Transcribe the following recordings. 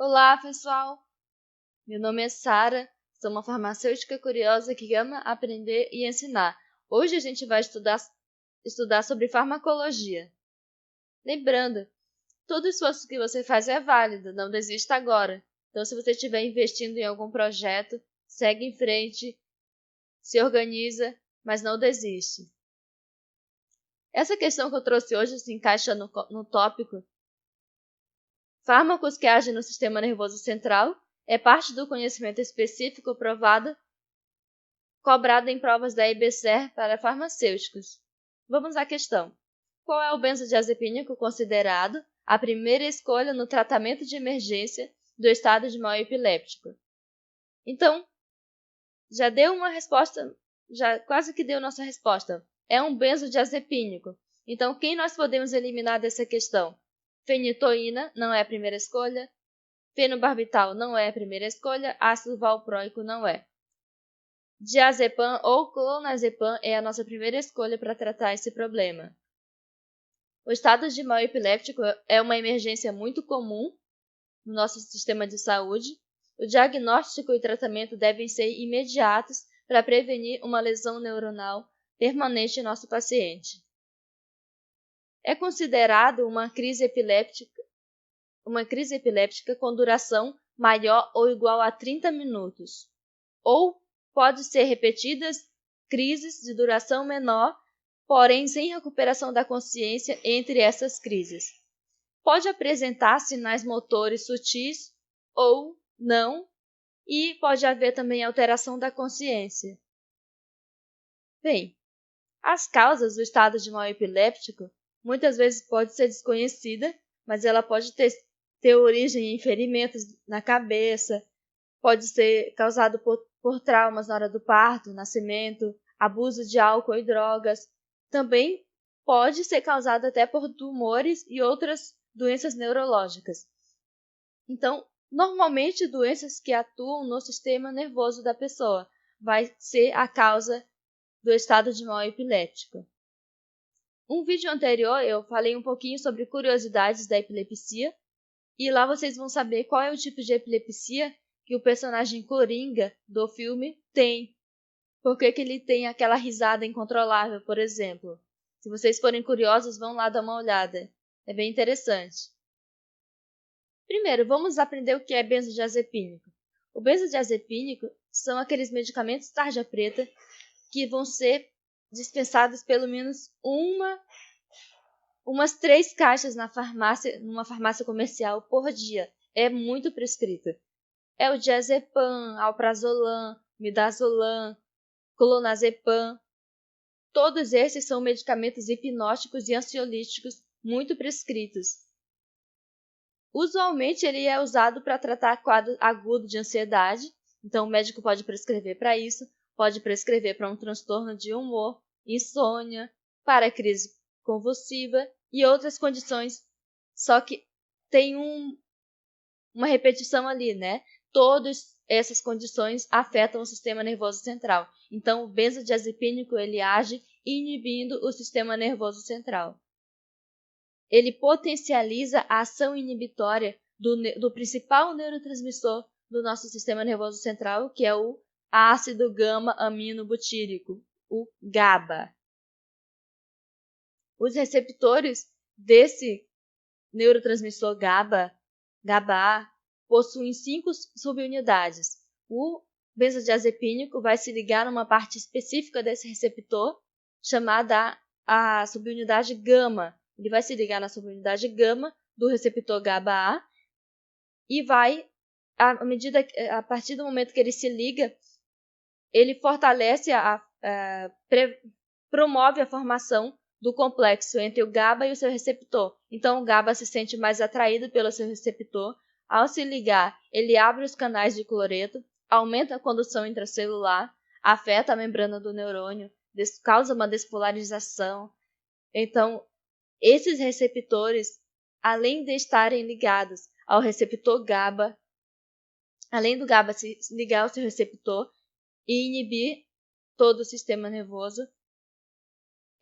Olá, pessoal! Meu nome é Sara, sou uma farmacêutica curiosa que ama aprender e ensinar. Hoje a gente vai estudar sobre farmacologia. Lembrando, todo esforço que você faz é válido, não desista agora. Então, se você estiver investindo em algum projeto, segue em frente, se organiza, mas não desiste. Essa questão que eu trouxe hoje se encaixa no tópico fármacos que agem no sistema nervoso central, é parte do conhecimento específico provado, cobrado em provas da IBCER para farmacêuticos. Vamos à questão. Qual é o benzodiazepínico considerado a primeira escolha no tratamento de emergência do estado de mal epiléptico? Então, já deu uma resposta, já quase que deu nossa resposta. É um benzodiazepínico. Então, quem nós podemos eliminar dessa questão? Fenitoína não é a primeira escolha. Fenobarbital não é a primeira escolha. Ácido valproico não é. Diazepam ou clonazepam é a nossa primeira escolha para tratar esse problema. O estado de mal epiléptico é uma emergência muito comum no nosso sistema de saúde. O diagnóstico e tratamento devem ser imediatos para prevenir uma lesão neuronal permanente em nosso paciente. É considerado uma crise epiléptica com duração maior ou igual a 30 minutos, ou pode ser repetidas crises de duração menor, porém sem recuperação da consciência entre essas crises. Pode apresentar sinais motores sutis ou não, e pode haver também alteração da consciência. Bem, as causas do estado de mal epiléptico muitas vezes pode ser desconhecida, mas ela pode ter origem em ferimentos na cabeça, pode ser causado por traumas na hora do parto, nascimento, abuso de álcool e drogas. Também pode ser causado até por tumores e outras doenças neurológicas. Então, normalmente doenças que atuam no sistema nervoso da pessoa vai ser a causa do estado de mal epiléptico. Um vídeo anterior eu falei um pouquinho sobre curiosidades da epilepsia, e lá vocês vão saber qual é o tipo de epilepsia que o personagem Coringa do filme tem. Por que ele tem aquela risada incontrolável, por exemplo? Se vocês forem curiosos, vão lá dar uma olhada. É bem interessante. Primeiro, vamos aprender o que é benzodiazepínico. O benzodiazepínico são aqueles medicamentos tarja preta que vão ser dispensados pelo menos umas 3 caixas numa farmácia comercial por dia. É muito prescrito. É o diazepam, alprazolam, midazolam, clonazepam. Todos esses são medicamentos hipnóticos e ansiolíticos muito prescritos. Usualmente ele é usado para tratar quadro agudo de ansiedade, então o médico pode prescrever para isso, pode prescrever para um transtorno de humor, insônia, para crise convulsiva e outras condições. Só que tem uma repetição ali, né? Todas essas condições afetam o sistema nervoso central. Então, o benzodiazepínico ele age inibindo o sistema nervoso central. Ele potencializa a ação inibitória do principal neurotransmissor do nosso sistema nervoso central, que é o ácido gama-aminobutírico, o GABA. Os receptores desse neurotransmissor GABA, possuem 5 subunidades. O benzodiazepínico vai se ligar numa parte específica desse receptor, chamada a subunidade gama. Ele vai se ligar na subunidade gama do receptor GABA-A e vai, a partir do momento que ele se liga, ele fortalece, promove a formação do complexo entre o GABA e o seu receptor. Então, o GABA se sente mais atraído pelo seu receptor. Ao se ligar, ele abre os canais de cloreto, aumenta a condução intracelular, afeta a membrana do neurônio, causa uma despolarização. Então, esses receptores, além de estarem ligados ao receptor GABA, além do GABA se ligar ao seu receptor e inibir todo o sistema nervoso,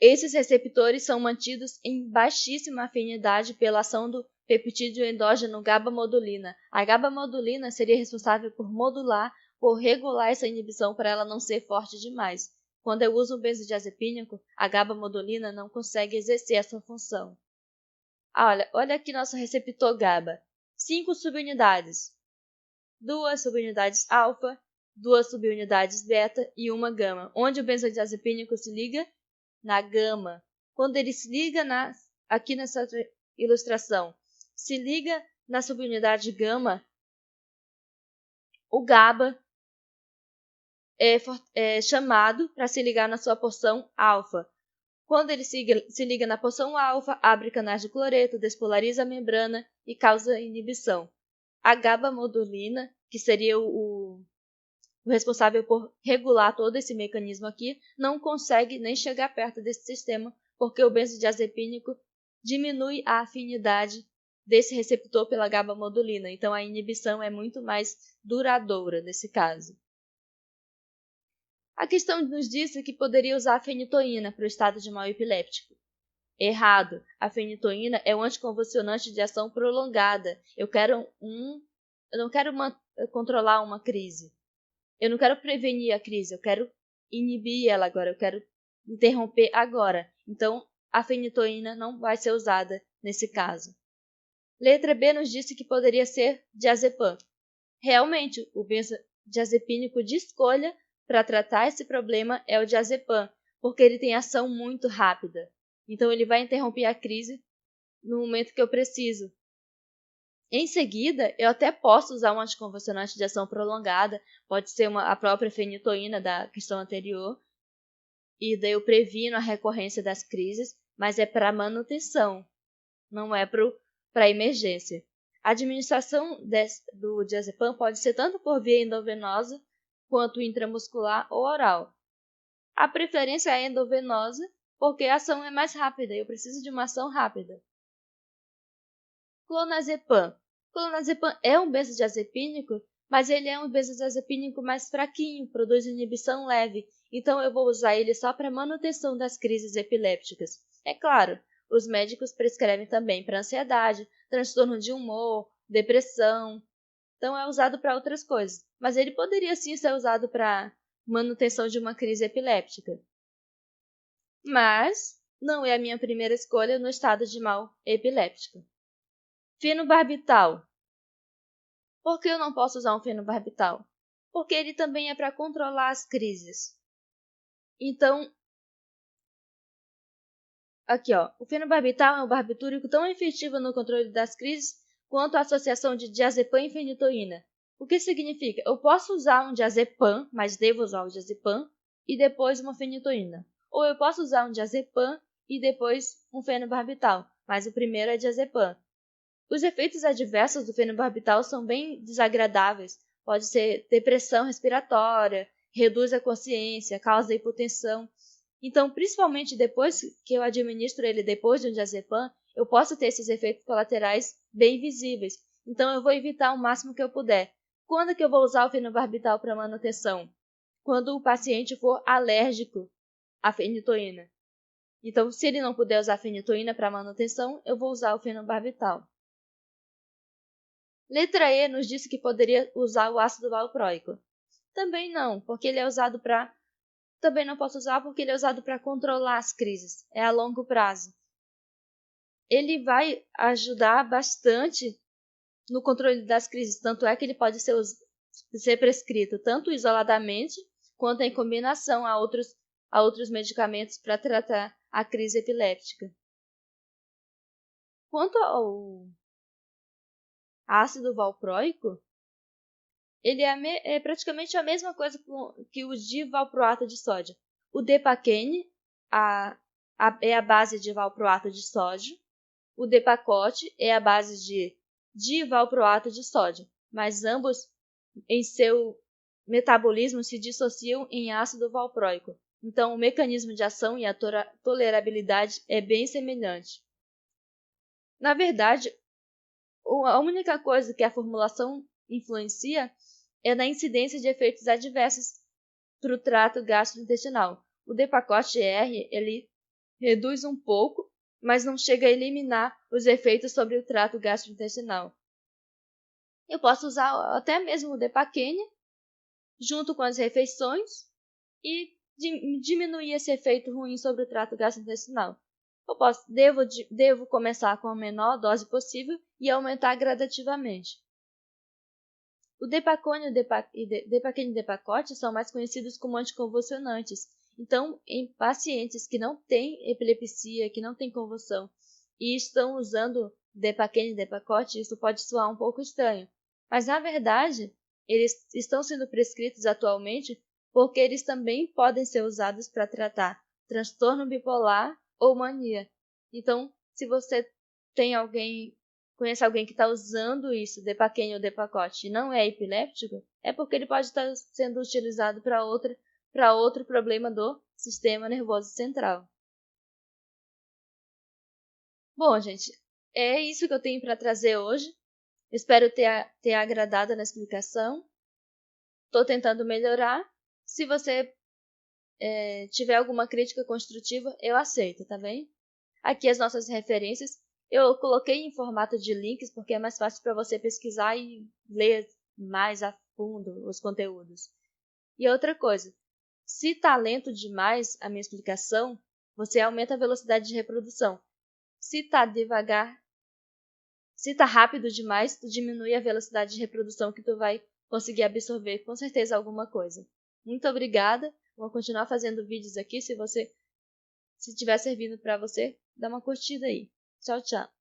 esses receptores são mantidos em baixíssima afinidade pela ação do peptídeo endógeno GABA-modulina. A GABA-modulina seria responsável por regular essa inibição para ela não ser forte demais. Quando eu uso um benzodiazepínico, a GABA-modulina não consegue exercer essa função. Olha aqui nosso receptor GABA. 5 subunidades. 2 subunidades alfa, 2 subunidades beta e uma gama. Onde o benzodiazepínico se liga? Na gama. Quando ele se liga aqui nessa ilustração, se liga na subunidade gama, o GABA é chamado para se ligar na sua porção alfa. Quando ele se liga na porção alfa, abre canais de cloreto, despolariza a membrana e causa inibição. A GABA-modulina, que seria o responsável por regular todo esse mecanismo aqui, não consegue nem chegar perto desse sistema, porque o benzodiazepínico diminui a afinidade desse receptor pela GABA-modulina. Então, a inibição é muito mais duradoura nesse caso. A questão nos disse que poderia usar a fenitoína para o estado de mal epiléptico. Errado. A fenitoína é um anticonvulsionante de ação prolongada. Eu não quero controlar uma crise. Eu não quero prevenir a crise, eu quero inibir ela agora, eu quero interromper agora. Então, a fenitoína não vai ser usada nesse caso. Letra B nos disse que poderia ser diazepam. Realmente, o benzodiazepínico de escolha para tratar esse problema é o diazepam, porque ele tem ação muito rápida. Então, ele vai interromper a crise no momento que eu preciso. Em seguida, eu até posso usar um anticonvulsionante de ação prolongada, pode ser a própria fenitoína da questão anterior, e daí eu previno a recorrência das crises, mas é para manutenção, não é para emergência. A administração do diazepam pode ser tanto por via endovenosa, quanto intramuscular ou oral. A preferência é endovenosa, porque a ação é mais rápida, eu preciso de uma ação rápida. Clonazepam. Clonazepam é um benzodiazepínico, mas ele é um benzodiazepínico mais fraquinho, produz inibição leve, então eu vou usar ele só para manutenção das crises epilépticas. É claro, os médicos prescrevem também para ansiedade, transtorno de humor, depressão, então é usado para outras coisas, mas ele poderia sim ser usado para manutenção de uma crise epiléptica. Mas não é a minha primeira escolha no estado de mal epiléptico. Fenobarbital. Por que eu não posso usar um fenobarbital? Porque ele também é para controlar as crises. Então, aqui o fenobarbital é um barbitúrico tão efetivo no controle das crises quanto a associação de diazepam e fenitoína. O que significa? Eu posso usar um diazepam, mas devo usar o diazepam, e depois uma fenitoína. Ou eu posso usar um diazepam e depois um fenobarbital, mas o primeiro é diazepam. Os efeitos adversos do fenobarbital são bem desagradáveis. Pode ser depressão respiratória, reduz a consciência, causa hipotensão. Então, principalmente depois que eu administro ele depois de um diazepam, eu posso ter esses efeitos colaterais bem visíveis. Então, eu vou evitar o máximo que eu puder. Quando que eu vou usar o fenobarbital para manutenção? Quando o paciente for alérgico à fenitoína. Então, se ele não puder usar a fenitoína para manutenção, eu vou usar o fenobarbital. Letra E nos disse que poderia usar o ácido valproico. Também não, porque ele é usado para... Também não posso usar porque ele é usado para controlar as crises. É a longo prazo. Ele vai ajudar bastante no controle das crises. Tanto é que ele pode ser prescrito tanto isoladamente quanto em combinação a outros medicamentos para tratar a crise epiléptica. Quanto ao ácido valproico, ele é praticamente a mesma coisa que o divalproato de sódio. O Depaquene é a base de valproato de sódio. O Depakote é a base de divalproato de sódio, mas ambos em seu metabolismo se dissociam em ácido valproico. Então, o mecanismo de ação e a tolerabilidade é bem semelhante. Na verdade, a única coisa que a formulação influencia é na incidência de efeitos adversos para o trato gastrointestinal. O Depakote R ele reduz um pouco mas não chega a eliminar os efeitos sobre o trato gastrointestinal. Eu posso usar até mesmo o Depakine junto com as refeições e diminuir esse efeito ruim sobre o trato gastrointestinal. Devo começar com a menor dose possível e aumentar gradativamente. O Depakine e Depakine Depakote são mais conhecidos como anticonvulsionantes. Então, em pacientes que não têm epilepsia, que não têm convulsão, e estão usando Depakine e Depakote, isso pode soar um pouco estranho. Mas, na verdade, eles estão sendo prescritos atualmente porque eles também podem ser usados para tratar transtorno bipolar ou mania. Então, se você conhece alguém que está usando isso, Depakine ou Depakote, e não é epiléptico, é porque ele pode estar sendo utilizado para outro problema do sistema nervoso central. Bom, gente, é isso que eu tenho para trazer hoje. Espero ter agradado na explicação. Estou tentando melhorar. Se você tiver alguma crítica construtiva, eu aceito, tá bem? Aqui as nossas referências. Eu coloquei em formato de links porque é mais fácil para você pesquisar e ler mais a fundo os conteúdos. E outra coisa, se está lento demais a minha explicação, você aumenta a velocidade de reprodução. Se está devagar, se está rápido demais, tu diminui a velocidade de reprodução que tu vai conseguir absorver com certeza alguma coisa. Muito obrigada. Vou continuar fazendo vídeos aqui. Se estiver servindo para você, dá uma curtida aí. Tchau, tchau.